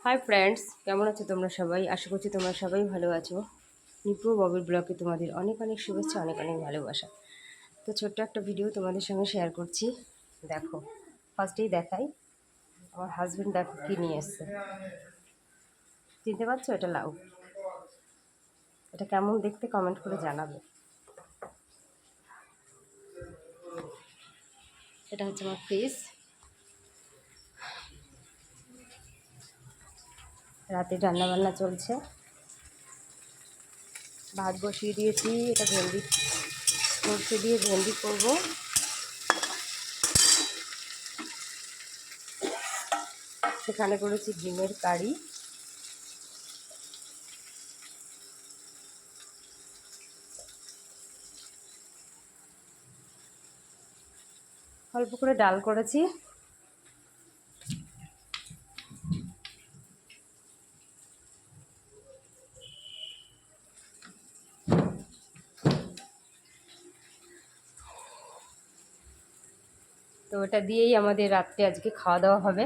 Hi friends, কেমন আছো তোমরা সবাই? আশা করছি তোমরা সবাই ভালো আছো। নিপু ববির ব্লগে তোমাদের অনেক অনেক শুভেচ্ছা, অনেক অনেক ভালোবাসা। তো ছোট্ট একটা ভিডিও তোমাদের সঙ্গে শেয়ার করছি। দেখো, ফার্স্টেই দেখাই, আমার হাজবেন্ড দেখো কি নিয়ে এসছে। চিনতে পারছো? এটা লাউ। এটা কেমন দেখতে কমেন্ট করে জানাবে। এটা হচ্ছে আমার ফিস। রাতে রান্নাবান্না চলছে, ভাত বসিয়ে দিয়েছি। এটা ভেন্ডি সরষে দিয়ে ভেন্ডি করবো। সেখানে করেছি ডিমের কারি। অল্প করে ডাল করেছি। তো ওটা দিয়েই আমাদের রাত্রে আজকে খাওয়া দাওয়া হবে।